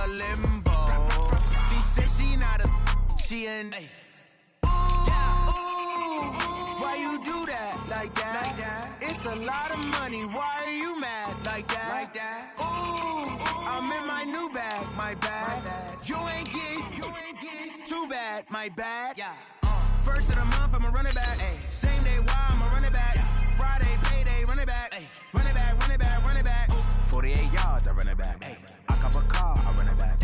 a limbo. She said she not a, she in. Why you do that like that? It's a lot of money. Why are you mad like that? Ooh, I'm in my new bag, my bad. You ain't get too bad, my bad. First of the month, I'ma run it back. Same day, why I'ma run it back. Friday, payday, run it back. Run it back, run it back, run it back. 48 yards, I run it back. I cop a car, I run it back.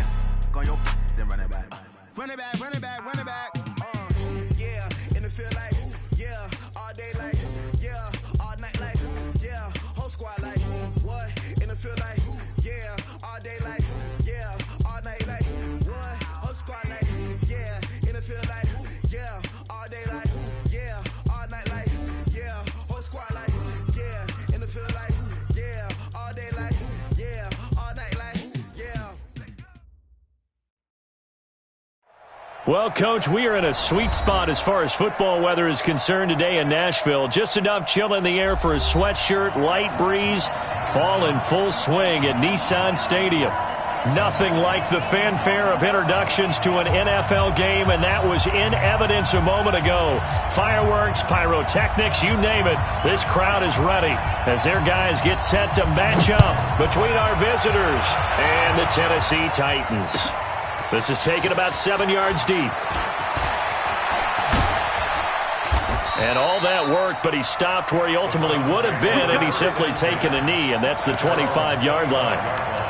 Go on your then run it back. Run it back, run it back, run it back. Yeah, and it feel like, yeah, all day like, yeah, all night like, yeah, whole squad like, what? And it feel like, yeah, all day like, yeah, all night like, what? Whole squad like, yeah, and it feel like, yeah, all day like, yeah, all night like, yeah, whole squad like, yeah, and it feel like, yeah, all day like, yeah, all night like, yeah. Well, Coach, we are in a sweet spot as far as football weather is concerned today in Nashville. Just enough chill in the air for a sweatshirt, light breeze, fall in full swing at Nissan Stadium. Nothing like the fanfare of introductions to an NFL game, and that was in evidence a moment ago. Fireworks, pyrotechnics, you name it. This crowd is ready as their guys get set to match up between our visitors and the Tennessee Titans. This is taken about 7 yards deep. And all that work, but he stopped where he ultimately would have been had he simply taken a knee, and that's the 25-yard line.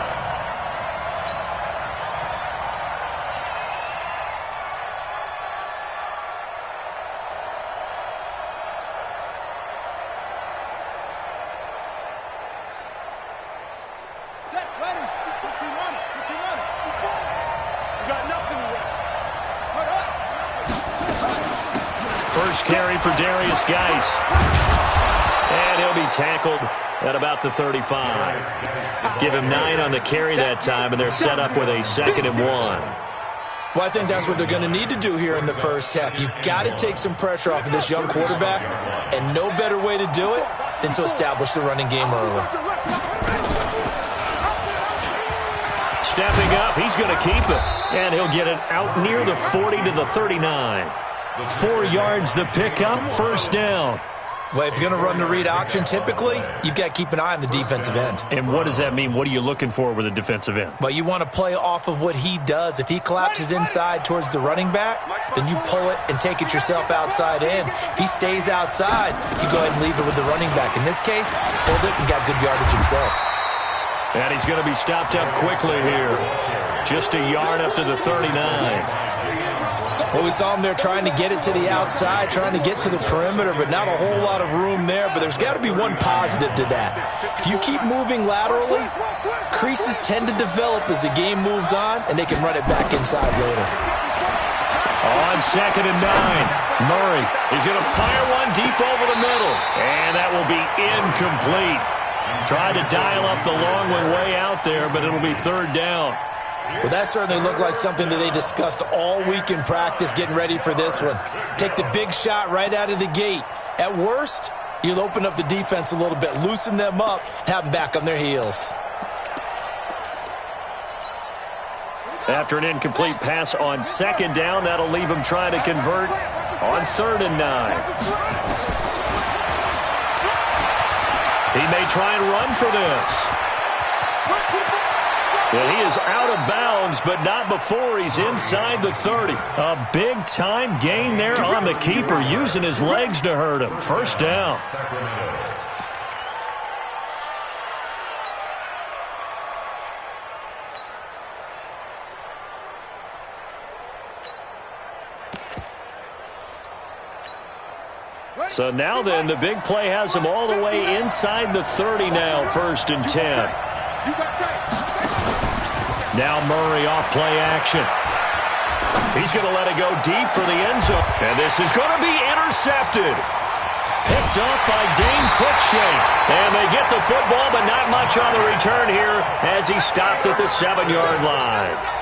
First carry for Darius Geis. And he'll be tackled at about the 35. Give him 9 on the carry that time, and they're set up with a 2nd and 1. Well, I think that's what they're going to need to do here in the first half. You've got to take some pressure off of this young quarterback, and no better way to do it than to establish the running game early. Stepping up, he's going to keep it. And he'll get it out near the 40 to the 39. 4 yards the pickup, first down. Well, if you're going to run the read option, typically, you've got to keep an eye on the defensive end. And what does that mean? What are you looking for with a defensive end? Well, you want to play off of what he does. If he collapses inside towards the running back, then you pull it and take it yourself outside in. If he stays outside, you go ahead and leave it with the running back. In this case, pulled it and got good yardage himself. And he's going to be stopped up quickly here. Just a yard up to the 39. Well, we saw him there trying to get it to the outside, trying to get to the perimeter, but not a whole lot of room there. But there's got to be one positive to that. If you keep moving laterally, creases tend to develop as the game moves on, and they can run it back inside later. On 2nd and 9, Murray is going to fire one deep over the middle, and that will be incomplete. Tried to dial up the long one way out there, but it'll be 3rd down. Well, that certainly looked like something that they discussed all week in practice getting ready for this one. Take the big shot right out of the gate. At worst, you'll open up the defense a little bit, loosen them up, have them back on their heels. After an incomplete pass on 2nd down, that'll leave him trying to convert on 3rd and 9. He may try and run for this. And he is out of bounds, but not before he's inside the 30. A big-time gain there on the keeper, using his legs to hurt him. First down. So now then, the big play has him all the way inside the 30 now, 1st and 10. Now Murray off play action. He's going to let it go deep for the end zone. And this is going to be intercepted. Picked up by Dane Cruikshank. And they get the football, but not much on the return here as he stopped at the 7-yard line.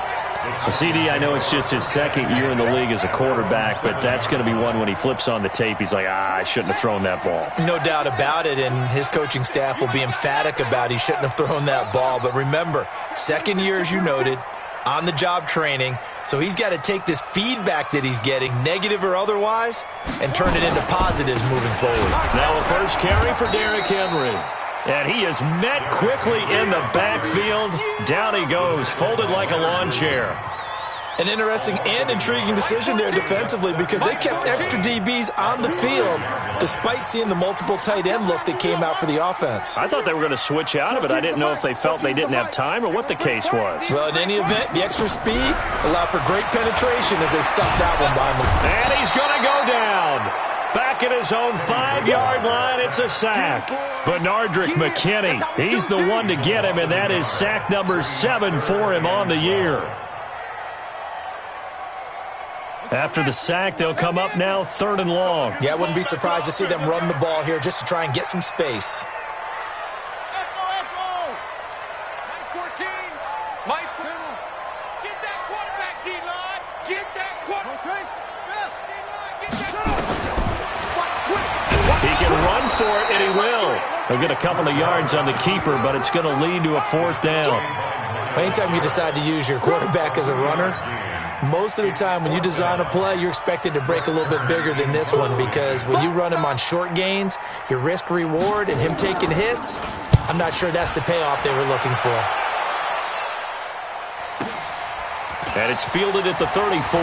CD, I know it's just his 2nd year in the league as a quarterback, but that's going to be one when he flips on the tape. He's like, I shouldn't have thrown that ball. No doubt about it, and his coaching staff will be emphatic about he shouldn't have thrown that ball. But remember, 2nd year, as you noted, on-the-job training. So he's got to take this feedback that he's getting, negative or otherwise, and turn it into positives moving forward. Now a first carry for Derrick Henry. And he is met quickly in the backfield. Down he goes, folded like a lawn chair. An interesting and intriguing decision there defensively because they kept extra DBs on the field despite seeing the multiple tight end look that came out for the offense. I thought they were going to switch out of it. I didn't know if they felt they didn't have time or what the case was. Well, in any event, the extra speed allowed for great penetration as they stuffed that one by him. And he's going to go down. Back at his own 5-yard line, it's a sack. Benardrick McKinney, he's the one to get him, and that is sack number 7 for him on the year. After the sack, they'll come up now 3rd and long. Yeah, I wouldn't be surprised to see them run the ball here just to try and get some space. He can run for it, and he will. He'll get a couple of yards on the keeper, but it's going to lead to a 4th down. Anytime you decide to use your quarterback as a runner, most of the time when you design a play, you're expected to break a little bit bigger than this one because when you run him on short gains, your risk-reward and him taking hits, I'm not sure that's the payoff they were looking for. And it's fielded at the 34.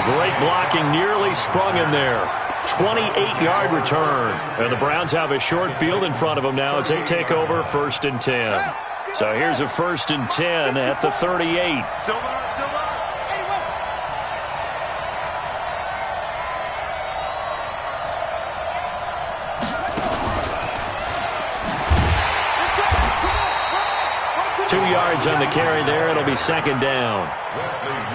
Great blocking, nearly sprung him there. 28-yard return. And the Browns have a short field in front of them now as they take over 1st and 10. So here's a 1st and 10 at the 38. On the carry there, it'll be 2nd down.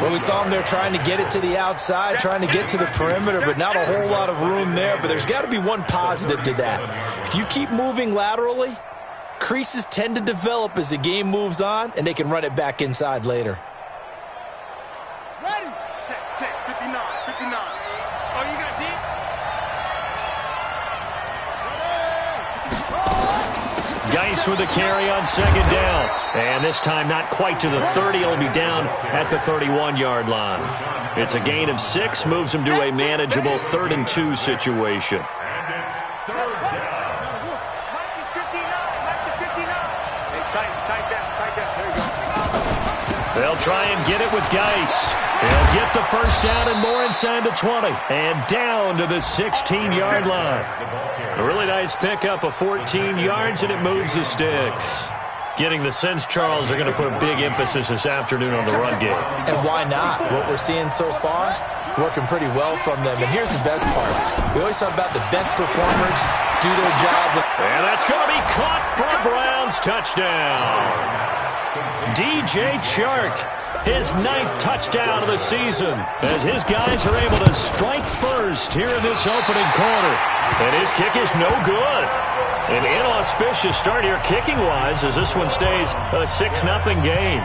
Well, we saw him there trying to get it to the outside, trying to get to the perimeter, but not a whole lot of room there. But there's got to be one positive to that. If you keep moving laterally, creases tend to develop as the game moves on, and they can run it back inside later. Ready? Check, 59. Oh, you got deep? Geis with a carry on 2nd down. And this time not quite to the 30. He'll be down at the 31-yard line. It's a gain of 6, moves him to a manageable 3rd and 2 situation. They'll try and get it with Geis. He'll get the 1st down and more inside the 20. And down to the 16-yard line. A really nice pickup of 14 yards, and it moves the sticks. Getting the sense, Charles, are going to put a big emphasis this afternoon on the run game. And why not? What we're seeing so far is working pretty well from them. And here's the best part. We always talk about the best performers do their job. And that's going to be caught for a Browns touchdown. DJ Chark, his 9th touchdown of the season, as his guys are able to strike first here in this opening quarter. And his kick is no good. An inauspicious start here kicking-wise as this one stays a 6-0 game.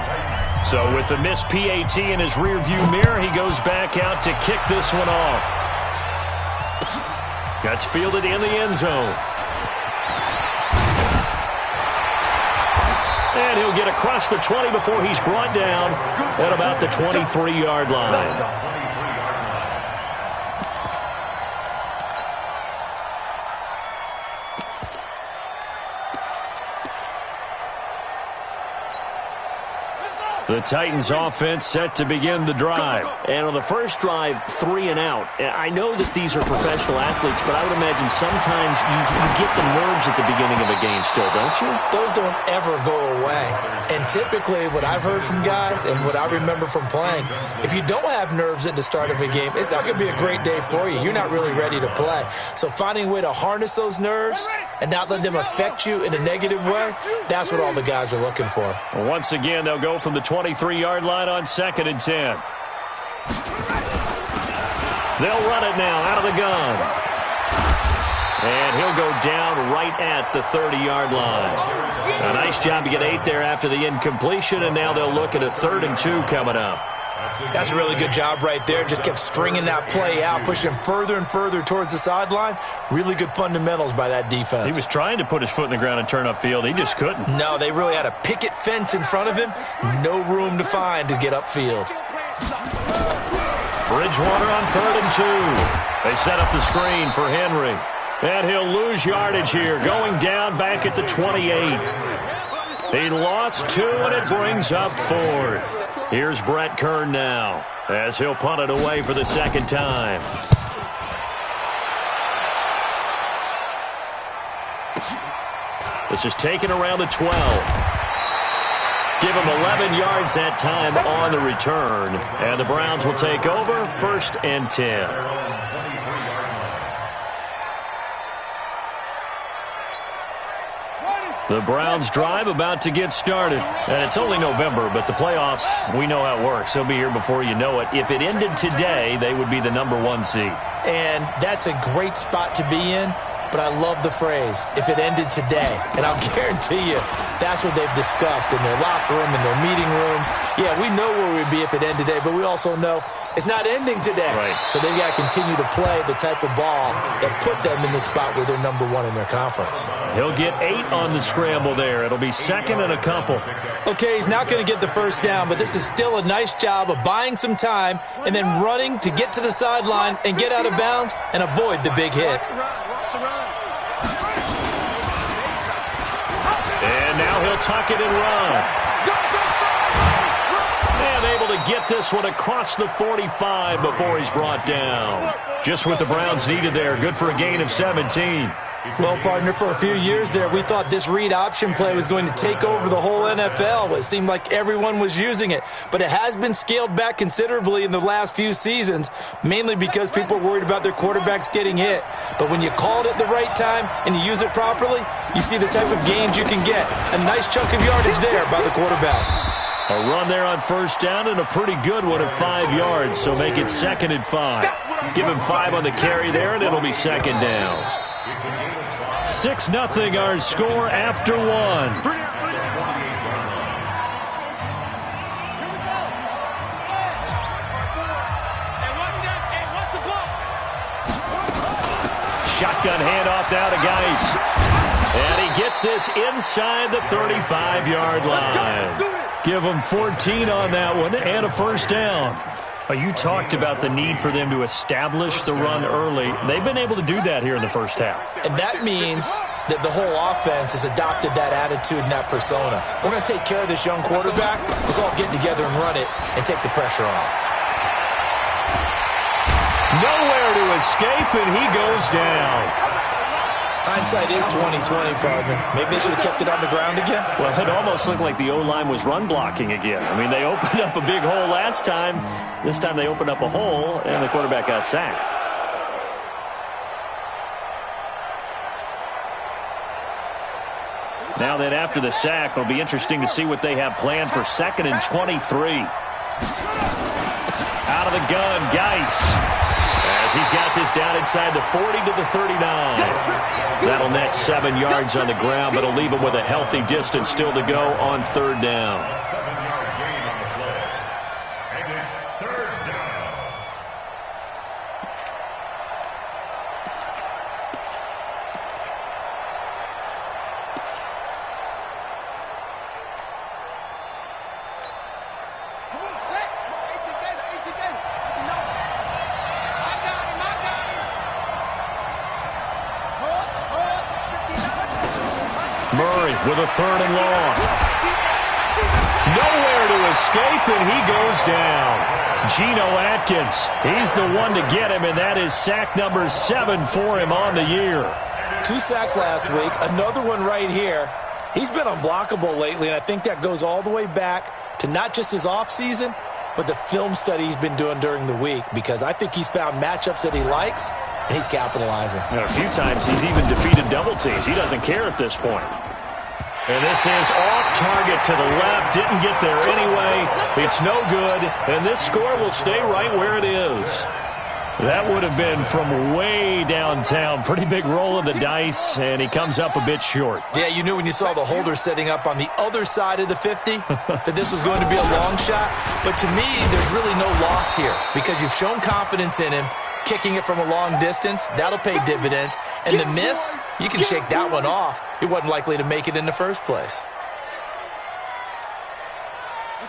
So with the missed PAT in his rearview mirror, he goes back out to kick this one off. That's fielded in the end zone. And he'll get across the 20 before he's brought down at about the 23-yard line. The Titans offense set to begin the drive. And on the first drive, 3 and out. I know that these are professional athletes, but I would imagine sometimes you get the nerves at the beginning of a game still, don't you? Those don't ever go away. And typically what I've heard from guys and what I remember from playing, if you don't have nerves at the start of a game, it's not going to be a great day for you. You're not really ready to play. So finding a way to harness those nerves and not let them affect you in a negative way, that's what all the guys are looking for. Once again, they'll go from the 23-yard line on 2nd and 10. They'll run it now out of the gun. And he'll go down right at the 30-yard line. A nice job to get 8 there after the incompletion, and now they'll look at a 3rd and 2 coming up. That's a really good job right there. Just kept stringing that play out, pushing him further and further towards the sideline. Really good fundamentals by that defense. He was trying to put his foot in the ground and turn upfield. He just couldn't. No, they really had a picket fence in front of him. No room to find to get upfield. Bridgewater on 3rd and 2. They set up the screen for Henry. And he'll lose yardage here, going down back at the 28. He lost 2, and it brings up 4th. Here's Brett Kern now, as he'll punt it away for the second time. This is taken around the 12. Give him 11 yards that time on the return. And the Browns will take over, 1st and 10. The Browns drive about to get started. And it's only November, but the playoffs, we know how it works. They'll be here before you know it. If it ended today, they would be the #1 seed. And that's a great spot to be in. But I love the phrase, if it ended today. And I'll guarantee you, that's what they've discussed in their locker room, in their meeting rooms. Yeah, we know where we'd be if it ended today, but we also know it's not ending today. Right. So they've got to continue to play the type of ball that put them in the spot where they're #1 in their conference. He'll get 8 on the scramble there. It'll be 2nd and a couple. Okay, he's not going to get the first down, but this is still a nice job of buying some time and then running to get to the sideline and get out of bounds and avoid the big hit. And now he'll tuck it and run. And able to get this one across the 45 before he's brought down. Just what the Browns needed there. Good for a gain of 17. Well, partner, for a few years there, we thought this read option play was going to take over the whole NFL. It seemed like everyone was using it. But it has been scaled back considerably in the last few seasons, mainly because people are worried about their quarterbacks getting hit. But when you call it at the right time and you use it properly, you see the type of gains you can get. A nice chunk of yardage there by the quarterback. A run there on 1st down and a pretty good one at 5 yards, so make it 2nd and 5. Give him 5 on the carry there, and it'll be 2nd down. 6-0 our score after 1. Shotgun handoff now to Geis. And he gets this inside the 35-yard line. Give him 14 on that one and a 1st down. You talked about the need for them to establish the run early. They've been able to do that here in the first half. And that means that the whole offense has adopted that attitude and that persona. We're going to take care of this young quarterback. Let's all get together and run it and take the pressure off. Nowhere to escape, and he goes down. Hindsight is 20/20, partner. Maybe they should have kept it on the ground again. Well, it almost looked like the O-line was run blocking again. I mean, they opened up a big hole last time. This time they opened up a hole, and the quarterback got sacked. Now then, after the sack, it'll be interesting to see what they have planned for 2nd and 23. Out of the gun, Geis. As he's got this down inside the 40 to the 39. That'll net 7 yards on the ground, but it'll leave him with a healthy distance still to go on 3rd down. Murray with a 3rd and long. Nowhere to escape, and he goes down. Geno Atkins, he's the one to get him, and that is sack number 7 for him on the year. 2 sacks last week, another one right here. He's been unblockable lately, and I think that goes all the way back to not just his offseason, but the film study he's been doing during the week, because I think he's found matchups that he likes, and he's capitalizing. A few times he's even defeated double teams. He doesn't care at this point. And this is off target to the left. Didn't get there anyway. It's no good. And this score will stay right where it is. That would have been from way downtown. Pretty big roll of the dice, and he comes up a bit short. Yeah, you knew when you saw the holder setting up on the other side of the 50 that this was going to be a long shot. But to me, there's really no loss here because you've shown confidence in him. Kicking it from a long distance, that'll pay dividends. And the miss, you can shake that one off. He wasn't likely to make it in the first place.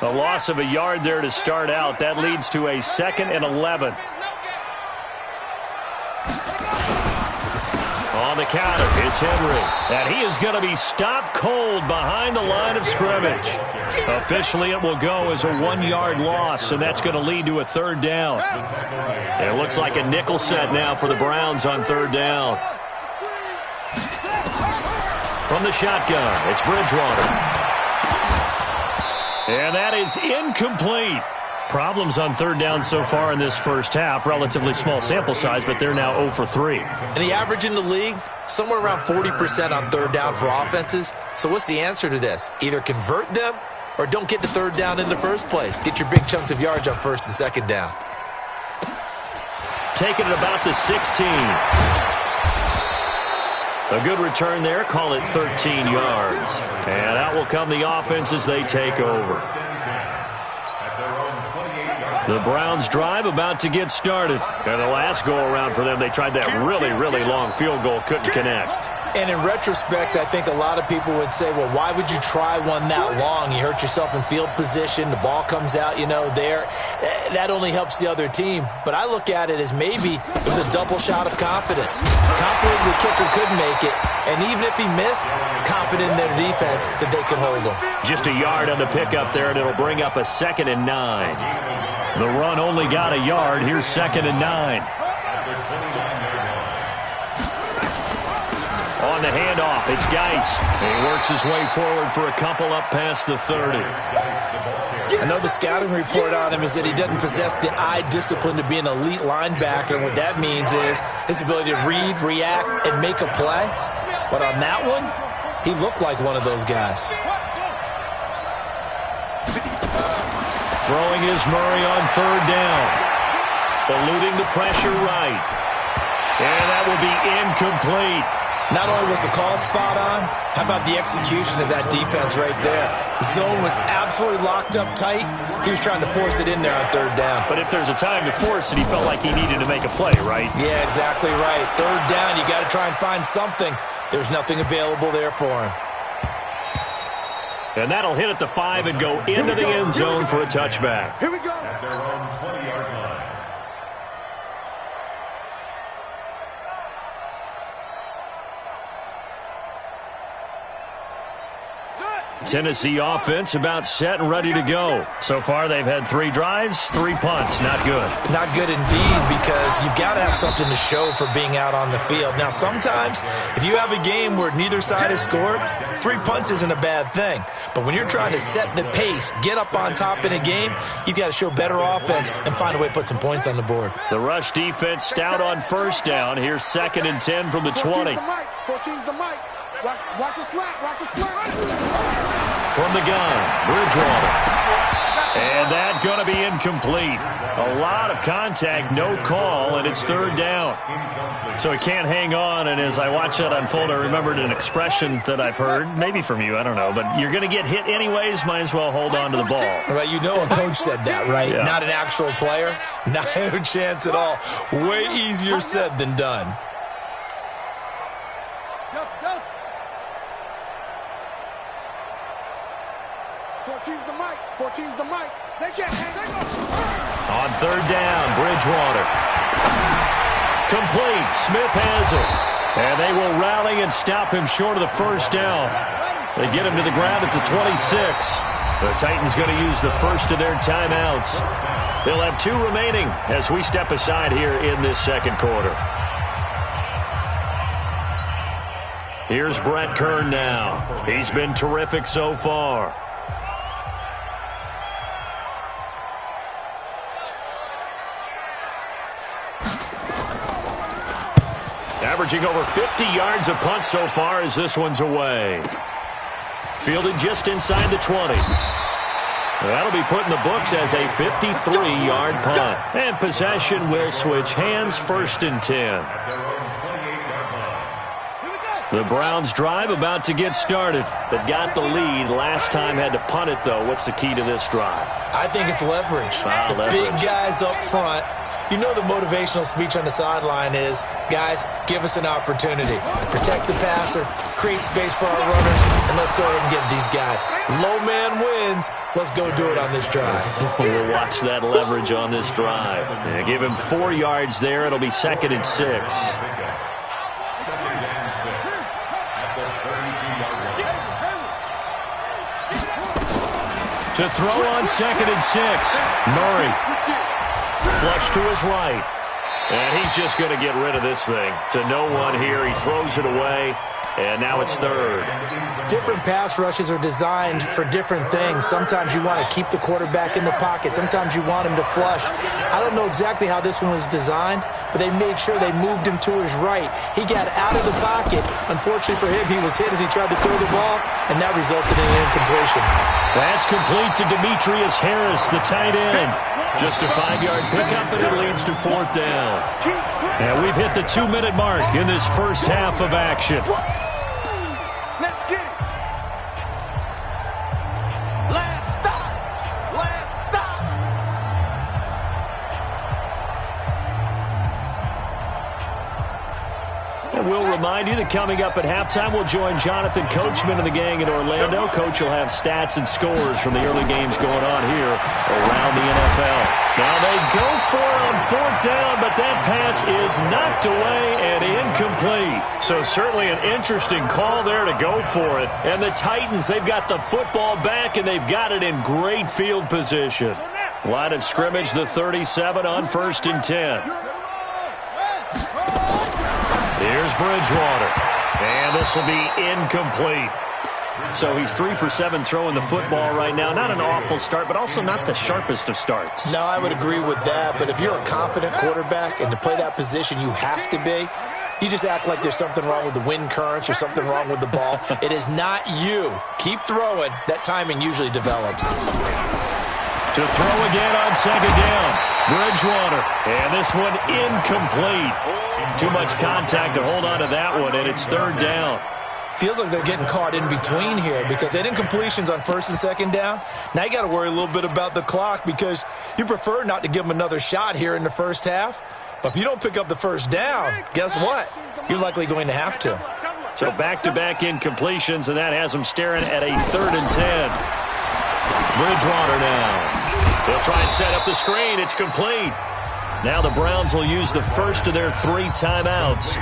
A loss of a yard there to start out. That leads to a 2nd and 11. On the counter, it's Henry. And he is going to be stopped cold behind the line of scrimmage. Officially, it will go as a 1-yard loss, and that's going to lead to a 3rd down. And it looks like a nickel set now for the Browns on 3rd down. From the shotgun, it's Bridgewater. And that is incomplete. Problems on 3rd down so far in this first half. Relatively small sample size, but they're now 0 for 3. And the average in the league, somewhere around 40% on 3rd down for offenses. So what's the answer to this? Either convert them or don't get to 3rd down in the first place. Get your big chunks of yards on 1st and 2nd down. Taking it about the 16. A good return there. Call it 13 yards. And out will come the offense as they take over. The Browns drive about to get started. And the last go-around for them, they tried that really, really long field goal. Couldn't connect. And in retrospect, I think a lot of people would say, well, why would you try one that long? You hurt yourself in field position. The ball comes out, there. That only helps the other team. But I look at it as maybe it was a double shot of confidence. Confident the kicker could make it. And even if he missed, confident in their defense that they could hold him. Just a yard on the pickup there, and it'll bring up a 2nd and 9. The run only got a yard. Here's 2nd and 9. On the handoff, it's Geis. He works his way forward for a couple up past the 30. I know the scouting report on him is that he doesn't possess the eye discipline to be an elite linebacker. And what that means is his ability to read, react, and make a play. But on that one, he looked like one of those guys. Throwing is Murray on 3rd down. Eluding the pressure right. And that will be incomplete. Not only was the call spot on, how about the execution of that defense right there? The zone was absolutely locked up tight. He was trying to force it in there on 3rd down. But if there's a time to force it, he felt like he needed to make a play, right? Yeah, exactly right. 3rd down, you got to try and find something. There's nothing available there for him. And that'll hit at the 5 and go into the end zone for a touchback. Here we go. At their own 20-yard line. Tennessee offense about set and ready to go. So far, they've had 3 drives, 3 punts. Not good. Not good indeed, because you've got to have something to show for being out on the field. Now, sometimes, if you have a game where neither side has scored, 3 punts isn't a bad thing. But when you're trying to set the pace, get up on top in a game, you've got to show better offense and find a way to put some points on the board. The rush defense stout on 1st down. Here's 2nd and 10 from the 20. 14's the mic. Watch the slap. Watch the slap. From the gun, Bridgewater. And that's going to be incomplete. A lot of contact, no call, and it's 3rd down. So he can't hang on, and as I watch that unfold, I remembered an expression that I've heard, maybe from you, I don't know, but you're going to get hit anyways, might as well hold on to the ball. Well, you know a coach said that, right? Yeah. Not an actual player. Not a chance at all. Way easier said than done. 14's the mic. They can't hang on. On 3rd down, Bridgewater. Complete. Smith has it. And they will rally and stop him short of the 1st down. They get him to the ground at the 26. The Titans going to use the first of their timeouts. They'll have 2 remaining as we step aside here in this 2nd quarter. Here's Brett Kern now. He's been terrific so far. Averaging over 50 yards a punt so far as this one's away. Fielded just inside the 20. That'll be put in the books as a 53-yard punt. And possession will switch hands, 1st and 10. The Browns drive about to get started. They've got the lead. Last time had to punt it, though. What's the key to this drive? I think it's leverage. The leverage. Big guys up front. You know the motivational speech on the sideline is, guys, give us an opportunity. Protect the passer, create space for our runners, and let's go ahead and get these guys. Low man wins. Let's go do it on this drive. We'll watch that leverage on this drive. Yeah, give him 4 yards there. It'll be 2nd and 6. To throw on 2nd and 6. Murray. Flush to his right. And he's just going to get rid of this thing. To no one here. He throws it away. And now it's 3rd. Different pass rushes are designed for different things. Sometimes you want to keep the quarterback in the pocket. Sometimes you want him to flush. I don't know exactly how this one was designed, but they made sure they moved him to his right. He got out of the pocket. Unfortunately for him, he was hit as he tried to throw the ball, and that resulted in an incompletion. That's complete to Demetrius Harris, the tight end. Just a 5-yard pickup, and it leads to 4th down. And we've hit the 2-minute mark in this first half of action. Let's get it. Last stop. Last stop. And we'll remind you that coming up at halftime, we'll join Jonathan Coachman and the gang in Orlando. Coach will have stats and scores from the early games going on here around the NFL. Now they go for it on 4th down, but that pass is knocked away and incomplete. So certainly an interesting call there to go for it. And the Titans, they've got the football back, and they've got it in great field position. Line of scrimmage, the 37 on 1st and 10. Here's Bridgewater. And this will be incomplete. So he's 3 for 7 throwing the football right now. Not an awful start, but also not the sharpest of starts. No, I would agree with that. But if you're a confident quarterback and to play that position you have to be, you just act like there's something wrong with the wind currents or something wrong with the ball. It is not you. Keep throwing. That timing usually develops. To throw again on 2nd down. Bridgewater. And this one incomplete. Too much contact to hold on to that one, and it's 3rd down. Feels like they're getting caught in between here because they had incompletions on 1st and 2nd down. Now you got to worry a little bit about the clock because you prefer not to give them another shot here in the first half. But if you don't pick up the 1st down, guess what? You're likely going to have to. So back-to-back incompletions, and that has them staring at a 3rd and 10. Bridgewater now. They'll try and set up the screen. It's complete. Now the Browns will use the first of their 3 timeouts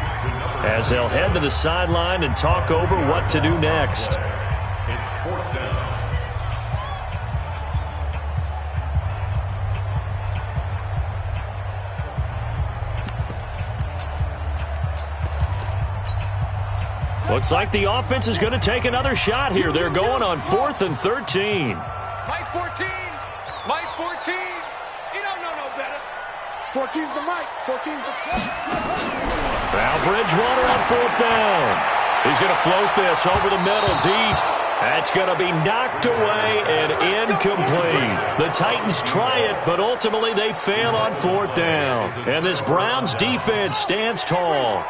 as they'll head to the sideline and talk over what to do next. It's 4th down. Looks like the offense is going to take another shot here. They're going on 4th and 13. Mike 14. Mike 14. You don't know no better. 14's the Mike. 14's the squad. Now Bridgewater on 4th down. He's going to float this over the middle deep. That's going to be knocked away and incomplete. The Titans try it, but ultimately they fail on 4th down. And this Browns defense stands tall.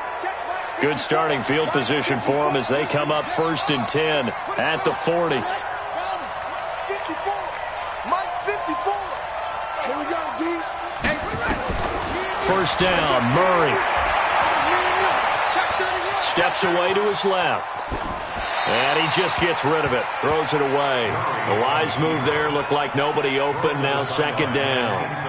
Good starting field position for them as they come up 1st and 10 at the 40. 54. Mike 54. Here we go, D. 1st down, Murray. Steps away to his left. And he just gets rid of it. Throws it away. A wise move there. Looked like nobody open. Now 2nd down.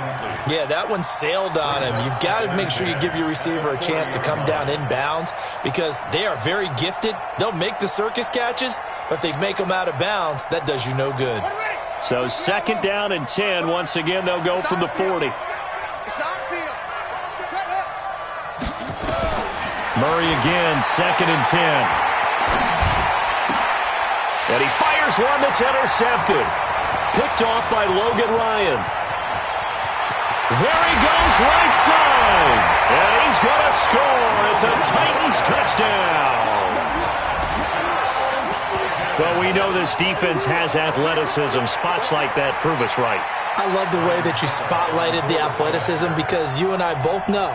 Yeah, that one sailed on him. You've got to make sure you give your receiver a chance to come down inbounds because they are very gifted. They'll make the circus catches, but they make them out of bounds. That does you no good. So 2nd down and 10. Once again, they'll go from the 40. Murray again, 2nd and 10. And he fires one that's intercepted. Picked off by Logan Ryan. There he goes right side. And he's going to score. It's a Titans touchdown. Well, we know this defense has athleticism. Spots like that prove us right. I love the way that you spotlighted the athleticism because you and I both know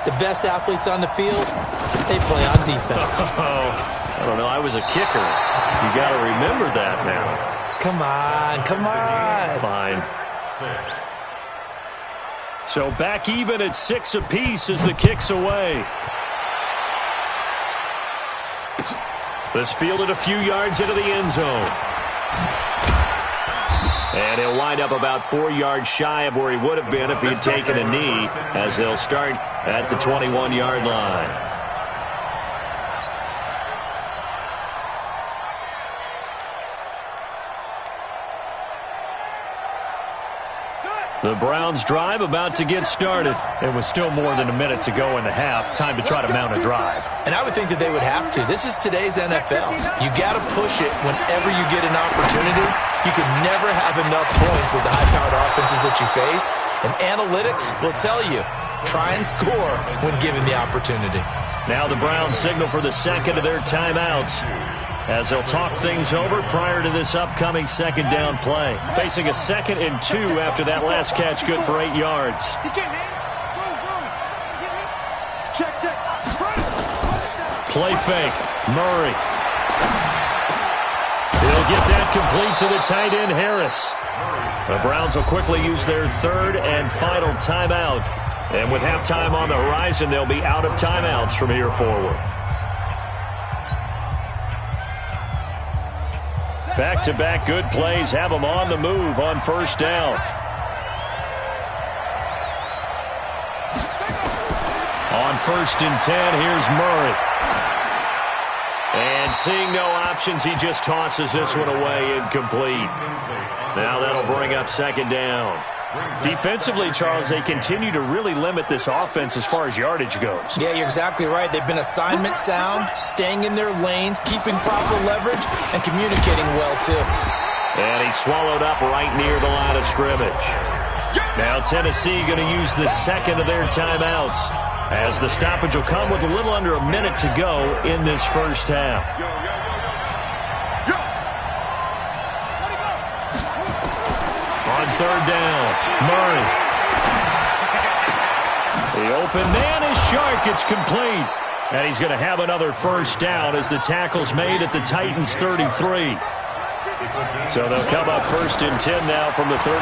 the best athletes on the field, they play on defense. I don't know. I was a kicker. You got to remember that now. Come on, come on. Fine. So back even at 6 apiece as the kick's away. This fielded a few yards into the end zone. And he'll wind up about 4 yards shy of where he would have been if he had taken a knee, as they'll start at the 21-yard line. The Browns drive about to get started. There was still more than a minute to go in the half. Time to try to mount a drive. And I would think that they would have to. This is today's NFL. You got to push it whenever you get an opportunity. You can never have enough points with the high-powered offenses that you face. And analytics will tell you, try and score when given the opportunity. Now the Browns signal for the second of their timeouts, as they'll talk things over prior to this upcoming second down play. Facing a 2nd and 2 after that last catch, good for 8 yards. Play fake. Murray. He'll get that complete to the tight end, Harris. The Browns will quickly use their 3rd and final timeout. And with halftime on the horizon, they'll be out of timeouts from here forward. Back-to-back good plays have them on the move on first down. On 1st and 10, here's Murray. And seeing no options, he just tosses this one away, incomplete. Now that'll bring up 2nd down. Defensively, Charles, they continue to really limit this offense as far as yardage goes. Yeah, you're exactly right. They've been assignment sound, staying in their lanes, keeping proper leverage, and communicating well, too. And he's swallowed up right near the line of scrimmage. Now Tennessee going to use the 2nd of their timeouts, as the stoppage will come with a little under a minute to go in this first half. On 3rd down, Murray. The open man is Shark. It's complete. And he's going to have another first down as the tackle's made at the Titans' 33. So they'll come up 1st and 10 now from the 33.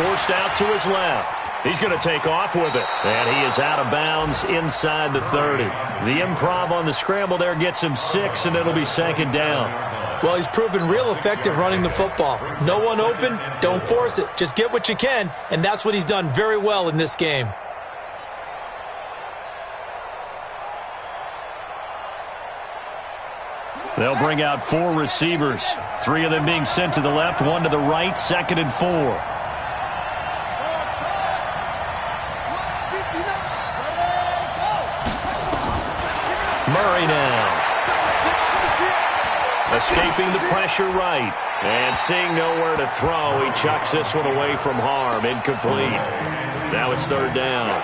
Forced out to his left. He's going to take off with it. And he is out of bounds inside the 30. The improv on the scramble there gets him 6, and it'll be 2nd down. Well, he's proven real effective running the football. No one open, don't force it. Just get what you can, and that's what he's done very well in this game. They'll bring out 4 receivers, 3 of them being sent to the left, 1 to the right, 2nd and 4. Murray now. Escaping the pressure right. And seeing nowhere to throw, he chucks this one away from harm. Incomplete. Now it's 3rd down.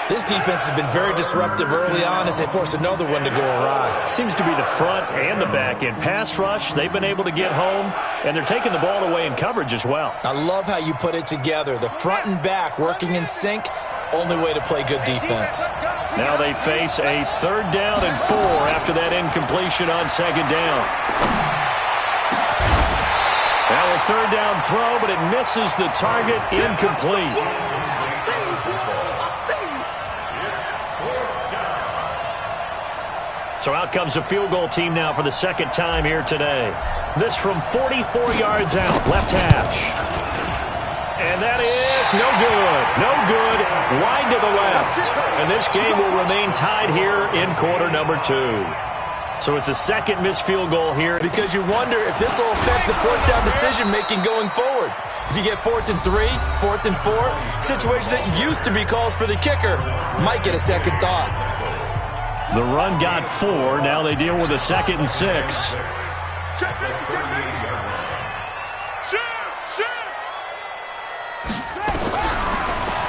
This defense has been very disruptive early on as they force another one to go awry. Seems to be the front and the back end. Pass rush, they've been able to get home, and they're taking the ball away in coverage as well. I love how you put it together. The front and back working in sync, only way to play good defense. Now they face a 3rd down and 4 after that incompletion on 2nd down. Now a 3rd down throw, but it misses the target, incomplete. So out comes a field goal team now for the 2nd time here today. This from 44 yards out, left hash. And that is no good. No good. Wide to the left. And this game will remain tied here in quarter number 2. So it's a 2nd missed field goal here. Because you wonder if this will affect the 4th down decision-making going forward. If you get 4th and 3, 4th and 4, situations that used to be calls for the kicker might get a second thought. The run got 4. Now they deal with a 2nd and 6.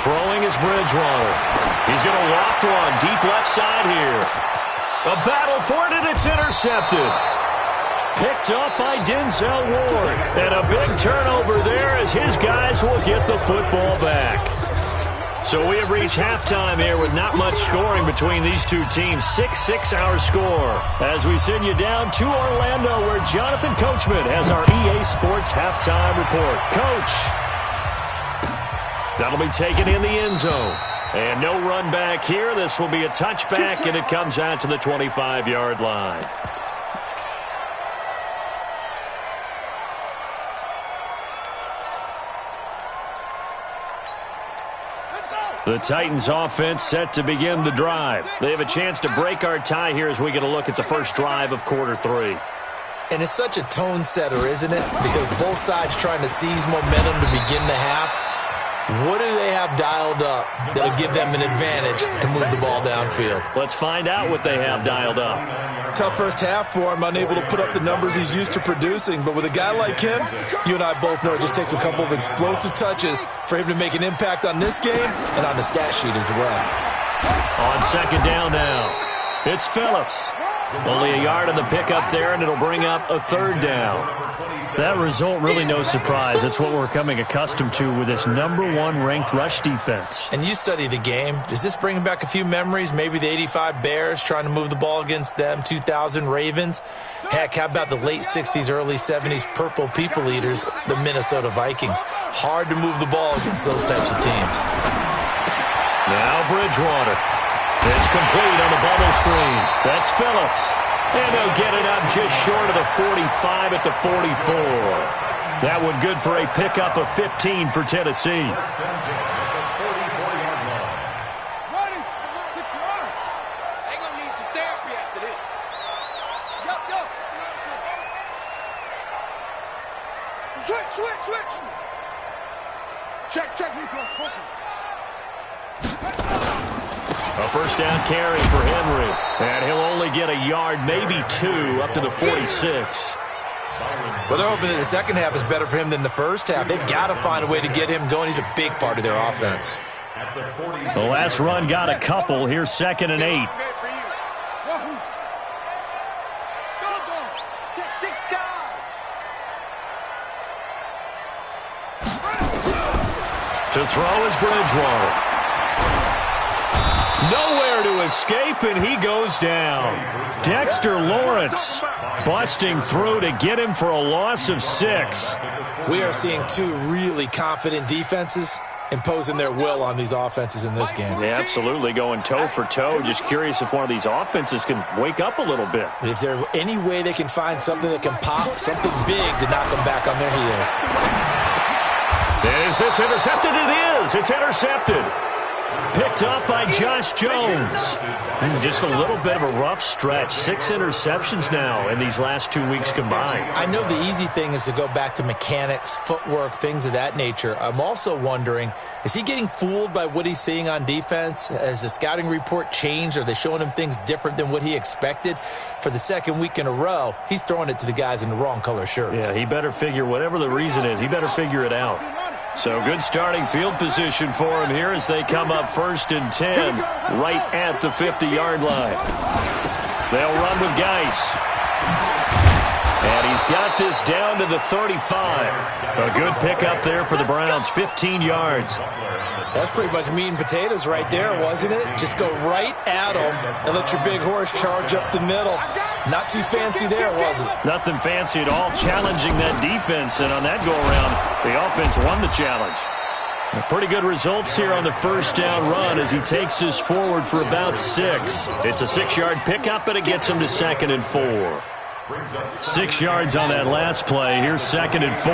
Throwing is Bridgewater. He's going to loft one deep left side here. A battle for it, and it's intercepted. Picked up by Denzel Ward. And a big turnover there as his guys will get the football back. So we have reached halftime here with not much scoring between these two teams. 6-6 our score. As we send you down to Orlando where Jonathan Coachman has our EA Sports halftime report. Coach. That'll be taken in the end zone. And no run back here. This will be a touchback, and it comes out to the 25-yard line. The Titans offense set to begin the drive. They have a chance to break our tie here as we get a look at the first drive of quarter 3. And it's such a tone setter, isn't it? Because both sides trying to seize momentum to begin the half. What do they have dialed up that'll give them an advantage to move the ball downfield? Let's find out what they have dialed up. Tough first half for him, unable to put up the numbers he's used to producing. But with a guy like him, you and I both know it just takes a couple of explosive touches for him to make an impact on this game and on the stat sheet as well. On second down now, it's Phillips. Only a yard on the pickup there, and it'll bring up a third down. That result, really no surprise. That's what we're coming accustomed to with this #1 ranked rush defense. And you study the game. Does this bring back a few memories? Maybe the 85 Bears trying to move the ball against them, 2000 Ravens. Heck, how about the late 60s, early 70s Purple People Eaters, the Minnesota Vikings? Hard to move the ball against those types of teams. Now Bridgewater. It's complete on the bubble screen. That's Phillips. And they'll get it up just short of the 45 at the 44. That one good for a pickup of 15 for Tennessee. Switch. Check. A first down carry for Henry. And he'll only get a yard, maybe 2, up to the 46. Well, they're hoping that the second half is better for him than the first half. They've got to find a way to get him going. He's a big part of their offense. The last run got a couple. Here's 2nd and 8. To throw is Bridgewater. Nowhere to escape, and he goes down. Dexter Lawrence busting through to get him for a loss of 6. We are seeing two really confident defenses imposing their will on these offenses in this game. Yeah, absolutely, going toe for toe. Just curious if one of these offenses can wake up a little bit. Is there any way they can find something that can pop, something big to knock them back on their heels? Is this intercepted? It is. It's intercepted. Picked up by Josh Jones. Just a little bit of a rough stretch. 6 interceptions now in these last 2 weeks combined. I know the easy thing is to go back to mechanics, footwork, things of that nature. I'm also wondering, is he getting fooled by what he's seeing on defense? Has the scouting report changed? Are they showing him things different than what he expected? For the second week in a row, he's throwing it to the guys in the wrong color shirts. Yeah, he better figure, whatever the reason is, he better figure it out. So good starting field position for him here as they come up 1st and 10 right at the 50-yard line. They'll run with Geis. And he's got this down to the 35. A good pickup there for the Browns, 15 yards. That's pretty much meat and potatoes right there, wasn't it? Just go right at them and let your big horse charge up the middle. Not too fancy there, was it? Nothing fancy at all, challenging that defense, and on that go-around, the offense won the challenge. Pretty good results here on the first down run as he takes this forward for about 6. It's a 6-yard pickup, and it gets him to 2nd and 4. 6 yards on that last play. Here's 2nd and 4.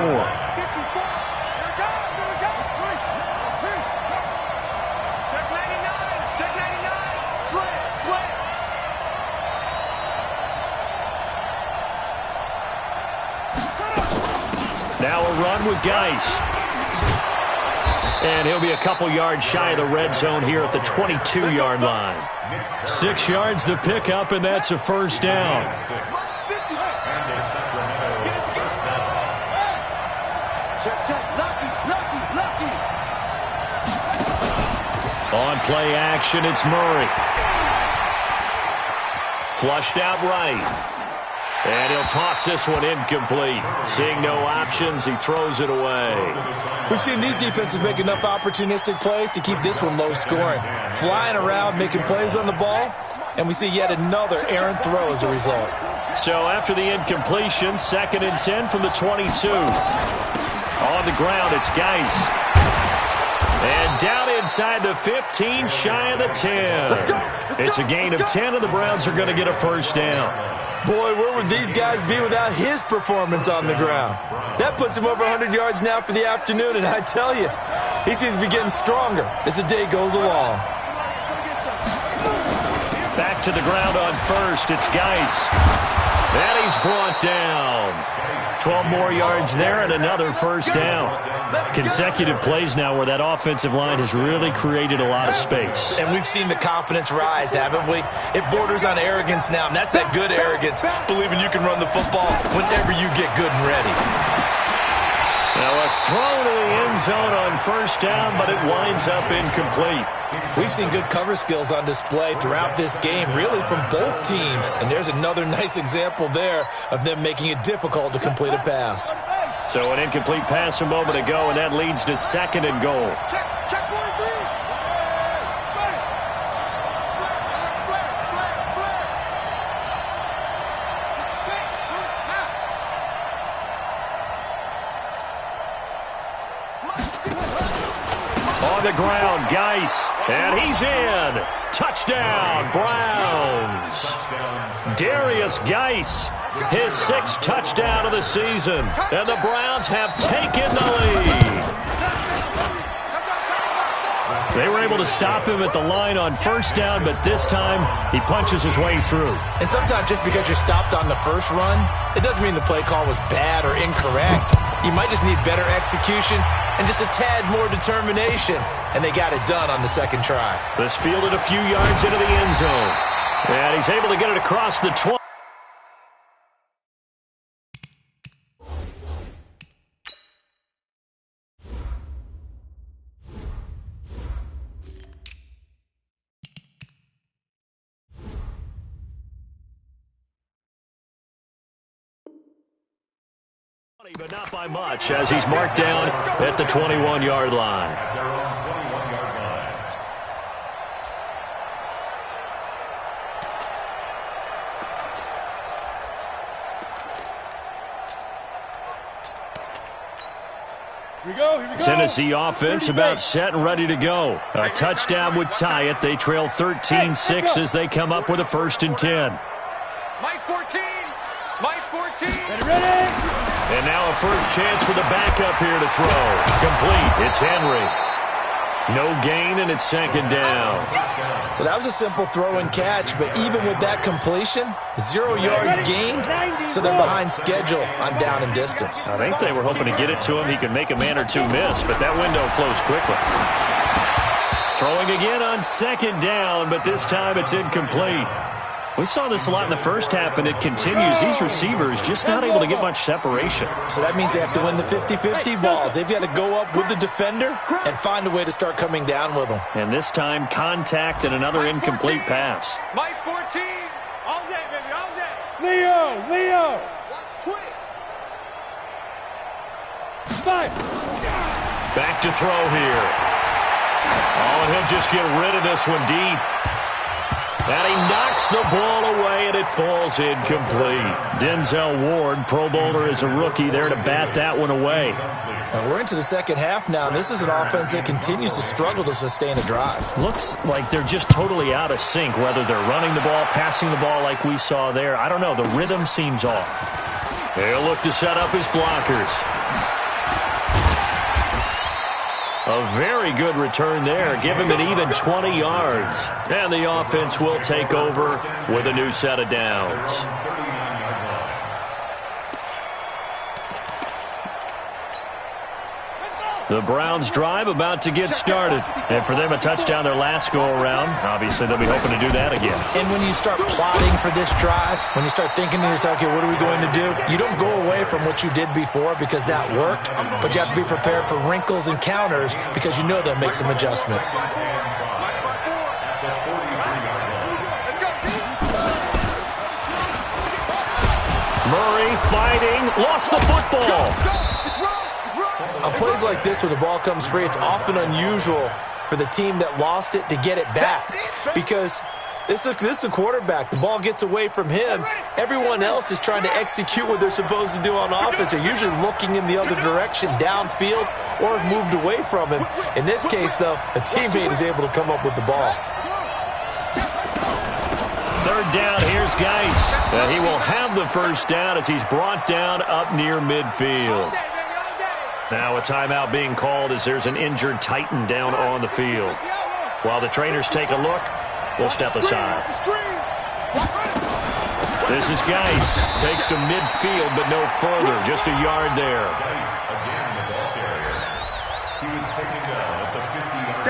Now a run with Geis. And he'll be a couple yards shy of the red zone here at the 22-yard line. 6 yards the pickup, and that's a first down. On play action, it's Murray. Flushed out right. And he'll toss this one incomplete. Seeing no options, he throws it away. We've seen these defenses make enough opportunistic plays to keep this one low scoring. Flying around, making plays on the ball, and we see yet another errant throw as a result. So after the incompletion, 2nd and 10 from the 22. On the ground, it's Geis. And down inside the 15, shy of the 10. It's a gain of 10, and the Browns are going to get a first down. Boy, where would these guys be without his performance on the ground? That puts him over 100 yards now for the afternoon, and I tell you, he seems to be getting stronger as the day goes along. Back to the ground on first, it's Geis. And he's brought down. 12 more yards there and another first down. Consecutive plays now where that offensive line has really created a lot of space. And we've seen the confidence rise, haven't we? It borders on arrogance now, and that's that good arrogance, believing you can run the football whenever you get good and ready. Now a throw to the end zone on first down, but it winds up incomplete. We've seen good cover skills on display throughout this game, really from both teams. And there's another nice example there of them making it difficult to complete a pass. So an incomplete pass a moment ago, and that leads to 2nd and goal. Check 1-3. On the ground, Geis, and he's in. Touchdown, Browns. Darius Geis, his 6th touchdown of the season, and the Browns have taken the lead. They were able to stop him at the line on first down, but this time he punches his way through. And sometimes just because you're stopped on the first run, it doesn't mean the play call was bad or incorrect. You might just need better execution and just a tad more determination. And they got it done on the 2nd try. This fielded a few yards into the end zone. And he's able to get it across the 20. But not by much, as he's marked down at the 21-yard line. Here we go. Tennessee offense about set and ready to go. A touchdown would tie it. They trail 13-6 as they come up with a 1st and 10. Mike 14. Mike 14. Ready. And now a first chance for the backup here to throw. Complete. It's Henry. No gain, and it's 2nd down. Well, that was a simple throw and catch, but even with that completion, 0 yards gained, so they're behind schedule on down and distance. I think they were hoping to get it to him. He could make a man or two miss, but that window closed quickly. Throwing again on 2nd down, but this time it's incomplete. We saw this a lot in the first half, and it continues. These receivers just not able to get much separation. So that means they have to win the 50-50 balls. They've got to go up with the defender and find a way to start coming down with them. And this time, contact and another incomplete pass. Mike 14. All day, baby, all day. Leo. Watch Twix. Back to throw here. Oh, and he'll just get rid of this one deep. And he knocks the ball away, and it falls incomplete. Denzel Ward, Pro Bowler as a rookie, there to bat that one away. And we're into the 2nd half now, and this is an offense that continues to struggle to sustain a drive. Looks like they're just totally out of sync, whether they're running the ball, passing the ball like we saw there. I don't know. The rhythm seems off. They'll look to set up his blockers. A very good return there. Give him an even 20 yards. And the offense will take over with a new set of downs. The Browns drive about to get started. And for them, a touchdown their last go-around. Obviously, they'll be hoping to do that again. And when you start plotting for this drive, when you start thinking to yourself, okay, what are we going to do? You don't go away from what you did before because that worked, but you have to be prepared for wrinkles and counters because you know they'll make some adjustments. Murray fighting, lost the football. On plays like this, when the ball comes free, it's often unusual for the team that lost it to get it back, because this is a quarterback. The ball gets away from him. Everyone else is trying to execute what they're supposed to do on offense. They're usually looking in the other direction, downfield, or have moved away from him. In this case, though, a teammate is able to come up with the ball. Third down, here's Geis. He will have the first down as he's brought down up near midfield. Now a timeout being called as there's an injured Titan down on the field. While the trainers take a look, we'll step aside. This is Geis. Takes to midfield, but no further. Just a yard there. Geis again, the ball carrier. He was taken down at the 50-yard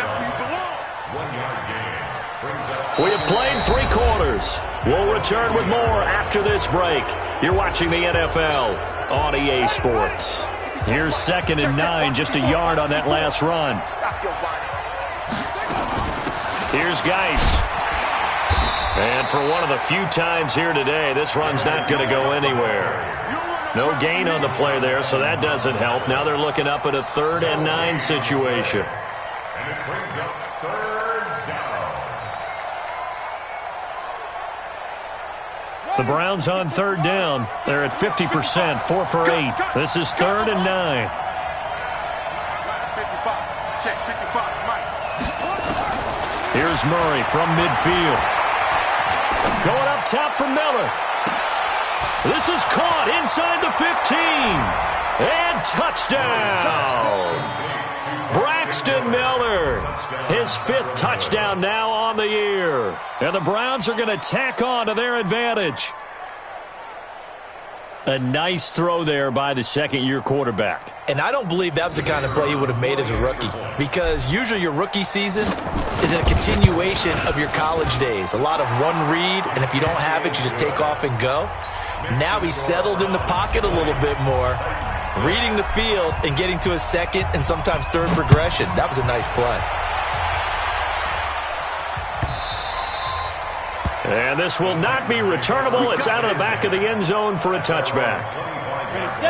line. 1-yard gain. Brings up. We have played 3 quarters. We'll return with more after this break. You're watching the NFL on EA Sports. Here's 2nd and 9, just a yard on that last run. Here's Geis. And for one of the few times here today, this run's not going to go anywhere. No gain on the play there, so that doesn't help. Now they're looking up at a 3rd and 9 situation. And it brings up 3rd down. The Browns on 3rd down. They're at 50%, 4 for 8. This is 3rd and 9. 55. Check 55. Mike. Here's Murray from midfield. Going up top for Miller. This is caught inside the 15. And touchdown. Braxton Miller. His 5th touchdown now on the year. And the Browns are going to tack on to their advantage. A nice throw there by the 2nd-year quarterback. And I don't believe that was the kind of play he would have made as a rookie, because usually your rookie season is a continuation of your college days. A lot of one read, and if you don't have it, you just take off and go. Now he's settled in the pocket a little bit more, reading the field and getting to his 2nd and sometimes 3rd progression. That was a nice play. And this will not be returnable. It's out of the back of the end zone for a touchback.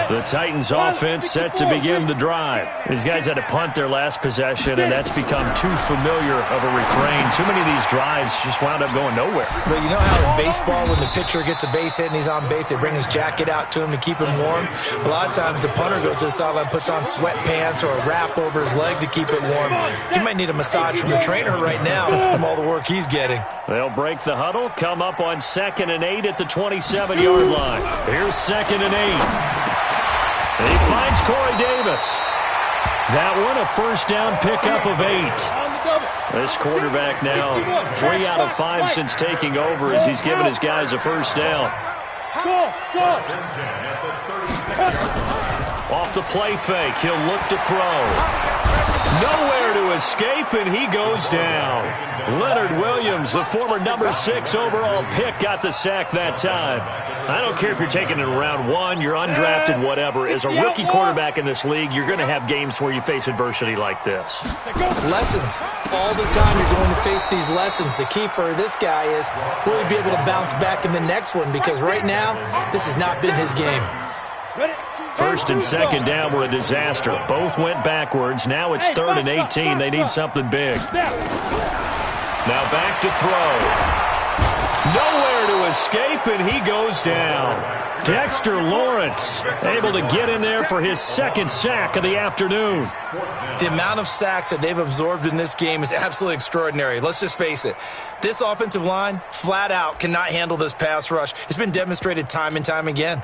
The Titans offense set to begin the drive. These guys had to punt their last possession, and that's become too familiar of a refrain. Too many of these drives just wound up going nowhere. But you know how in baseball, when the pitcher gets a base hit and he's on base, they bring his jacket out to him to keep him warm? A lot of times the punter goes to the sideline, puts on sweatpants or a wrap over his leg to keep it warm. You might need a massage from the trainer right now from all the work he's getting. They'll break the huddle, come up on 2nd and 8 at the 27-yard line. Here's 2nd and 8. He finds Corey Davis. That one, a first down pickup of 8. This quarterback now 3 out of 5 since taking over as he's given his guys a first down. Off the play fake, he'll look to throw. Nowhere to escape, and he goes down. Leonard Williams, the former number 6 overall pick, got the sack that time. I don't care if you're taking it in round 1, you're undrafted, whatever. As a rookie quarterback in this league, you're going to have games where you face adversity like this. Lessons. All the time you're going to face these lessons. The key for this guy is, will he be able to bounce back in the next one? Because right now, this has not been his game. 1st and 2nd down were a disaster. Both went backwards. Now it's 3rd and 18. They need something big. Now back to throw. Nowhere to escape, and he goes down. Dexter Lawrence able to get in there for his 2nd sack of the afternoon. The amount of sacks that they've absorbed in this game is absolutely extraordinary. Let's just face it. This offensive line, flat out, cannot handle this pass rush. It's been demonstrated time and time again.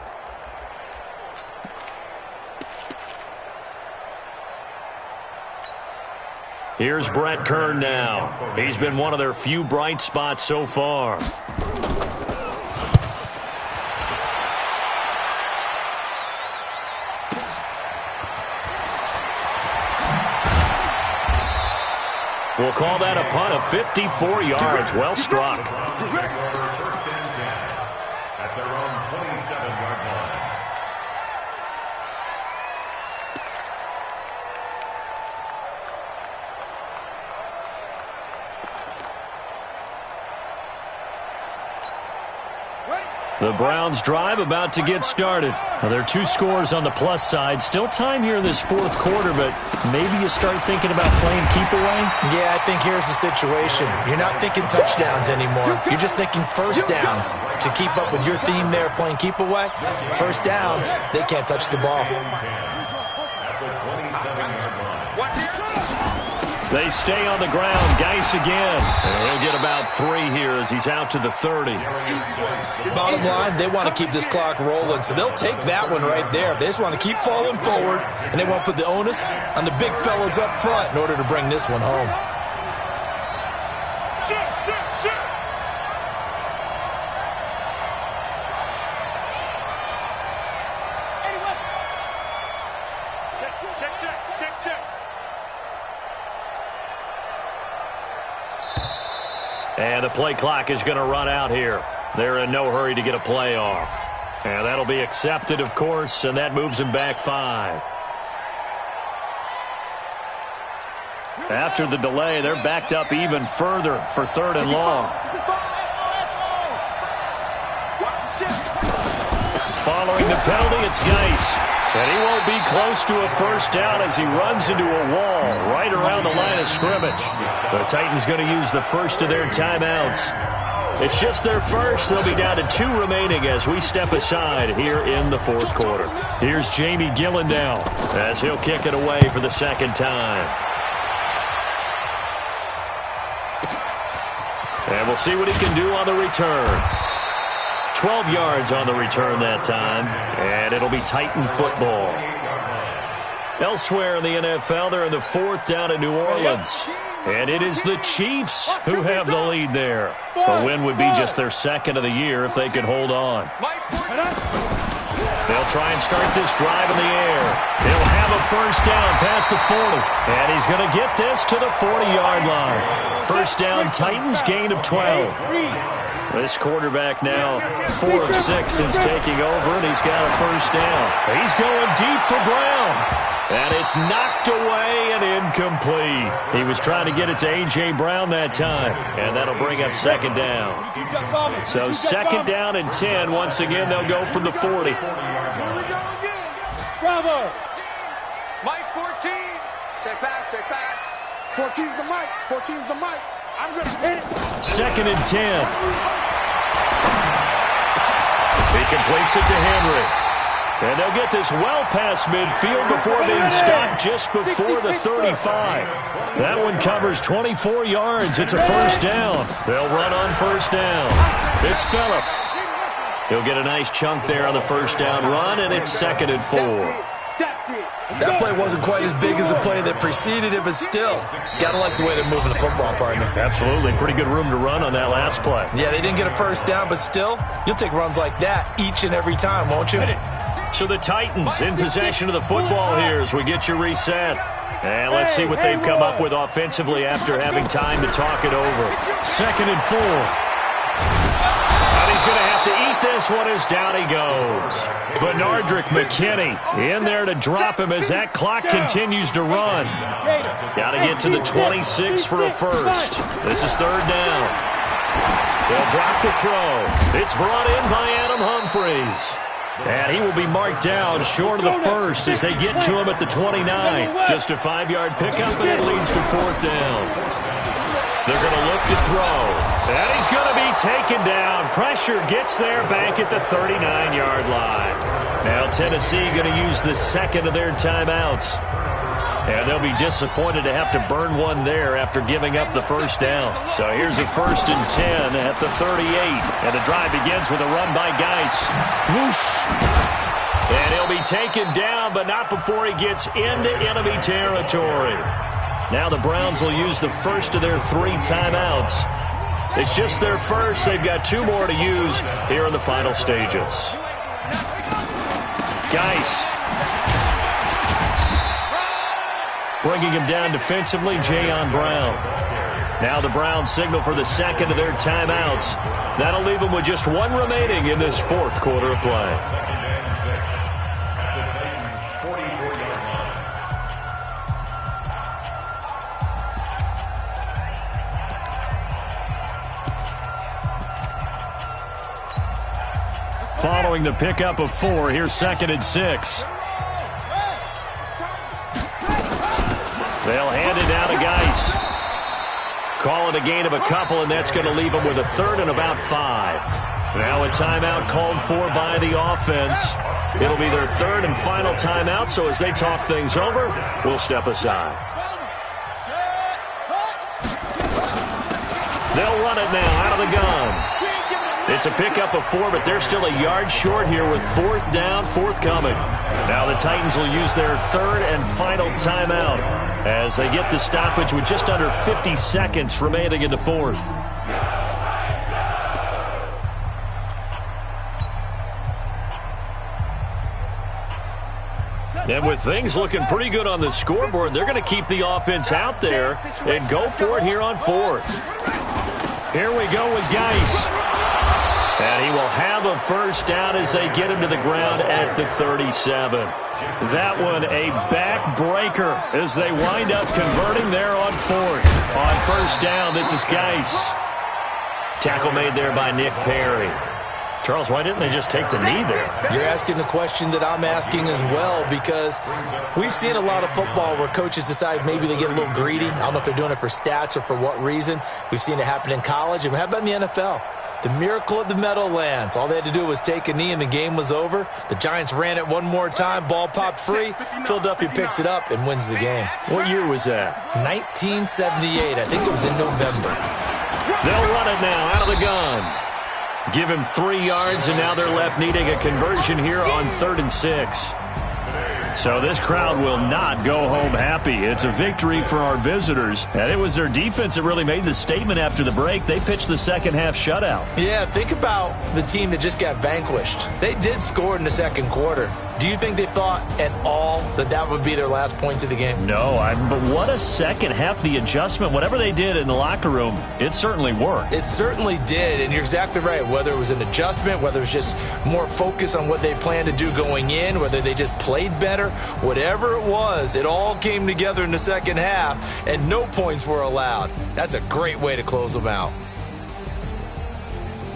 Here's Brett Kern now. He's been one of their few bright spots so far. We'll call that a punt of 54 yards. Well struck. First and 10 at their own 27-yard line. The The Browns drive about to get started. Now, there are 2 scores on the plus side. Still time here in this fourth quarter, but maybe you start thinking about playing keep away? Yeah, I think here's the situation. You're not thinking touchdowns anymore. You're just thinking first downs. To keep up with your theme there, playing keep away, first downs, they can't touch the ball. They stay on the ground. Geis again. And he'll get about 3 here as he's out to the 30. Bottom line, they want to keep this clock rolling, so they'll take that one right there. They just want to keep falling forward, and they want to put the onus on the big fellas up front in order to bring this one home. And the play clock is going to run out here. They're in no hurry to get a play off. And that'll be accepted, of course, and that moves them back 5. After the delay, they're backed up even further for 3rd and long. Following the penalty, it's Geis. And he won't be close to a first down as he runs into a wall right around the line of scrimmage. The Titans going to use the first of their timeouts. It's just their first. They'll be down to 2 remaining as we step aside here in the fourth quarter. Here's Jamie Gillen now as he'll kick it away for the second time. And we'll see what he can do on the return. 12 yards on the return that time, and it'll be Titan football. Elsewhere in the NFL, they're in the 4th down in New Orleans. And it is the Chiefs who have the lead there. A win would be just their 2nd of the year if they could hold on. They'll try and start this drive in the air. He'll have a first down past the 40. And he's going to get this to the 40-yard line. First down, Titans, gain of 12. This quarterback now 4 of 6 since taking over, and he's got a first down. He's going deep for Brown. And it's knocked away and incomplete. He was trying to get it to A.J. Brown that time, and that'll bring up 2nd down. So 2nd down and 10. Once again, they'll go from the 40. Bravo. Mike 14. Check back, check back. 14's the mic. 14's the mic. I'm going to hit it. 2nd and 10. He completes it to Henry. And they'll get this well past midfield before being stopped just before the 35. That one covers 24 yards. It's a first down. They'll run on first down. It's Phillips. He'll get a nice chunk there on the first down run, and it's 2nd and 4. That play wasn't quite as big as the play that preceded it, but still, got to like the way they're moving the football, partner. Absolutely. Pretty good room to run on that last play. Yeah, they didn't get a first down, but still, you'll take runs like that each and every time, won't you? So the Titans in possession of the football here as we get you reset. And let's see what they've come up with offensively after having time to talk it over. 2nd and 4. And he's going to have to eat this one as down he goes. Benardrick McKinney in there to drop him as that clock continues to run. Got to get to the 26 for a first. This is 3rd down. They'll drop the throw. It's brought in by Adam Humphries. And he will be marked down short of the first as they get to him at the 29. Just a 5-yard pickup, and it leads to 4th down. They're going to look to throw. And he's going to be taken down. Pressure gets there back at the 39-yard line. Now Tennessee going to use the 2nd of their timeouts. And they'll be disappointed to have to burn one there after giving up the first down. So here's a 1st and 10 at the 38. And the drive begins with a run by Geis. Whoosh! And he'll be taken down, but not before he gets into enemy territory. Now the Browns will use the first of their 3 timeouts. It's just their first. They've got 2 more to use here in the final stages. Geis. Bringing him down defensively, Jayon Brown. Now the Browns signal for the 2nd of their timeouts. That'll leave them with just 1 remaining in this 4th quarter of play. following the pickup of 4. Here's 2nd and 6. They'll hand it down to Geis. Call it a gain of a couple, and that's going to leave them with a 3rd and about 5. Now a timeout called for by the offense. It'll be their 3rd and final timeout, so as they talk things over, we'll step aside. They'll run it now out of the gun. It's a pickup of 4, but they're still a yard short here with 4th down, forthcoming. Now the Titans will use their 3rd and final timeout as they get the stoppage with just under 50 seconds remaining in the 4th. And with things looking pretty good on the scoreboard, they're going to keep the offense out there and go for it here on 4th. Here we go with Geis. And he will have a 1st down as they get him to the ground at the 37. That one a backbreaker as they wind up converting there on 4th. On 1st down, this is Geis. Tackle made there by Nick Perry. Charles, why didn't they just take the knee there? You're asking the question that I'm asking as well, because we've seen a lot of football where coaches decide maybe they get a little greedy. I don't know if they're doing it for stats or for what reason. We've seen it happen in college. And how about in the NFL? The miracle of the Meadowlands. All they had to do was take a knee and the game was over. The Giants ran it one more time. Ball popped free. Philadelphia picks it up and wins the game. What year was that? 1978. I think it was in November. They'll run it now out of the gun. Give him 3 yards, and now they're left needing a conversion here on 3rd and 6. So this crowd will not go home happy. It's a victory for our visitors. And it was their defense that really made the statement after the break. They pitched the second half shutout. Yeah, think about the team that just got vanquished. They did score in the 2nd quarter. Do you think they thought at all that that would be their last points of the game? No, but what a second half. The adjustment, whatever they did in the locker room, it certainly worked. It certainly did, and you're exactly right. Whether it was an adjustment, whether it was just more focus on what they planned to do going in, whether they just played better, whatever it was, it all came together in the second half, and no points were allowed. That's a great way to close them out.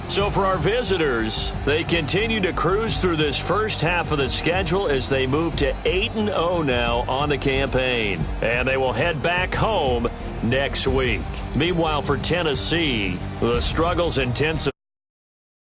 So for our visitors, they continue to cruise through this first half of the schedule as they move to 8-0 now on the campaign. And they will head back home next week. Meanwhile, for Tennessee, the struggles intensify.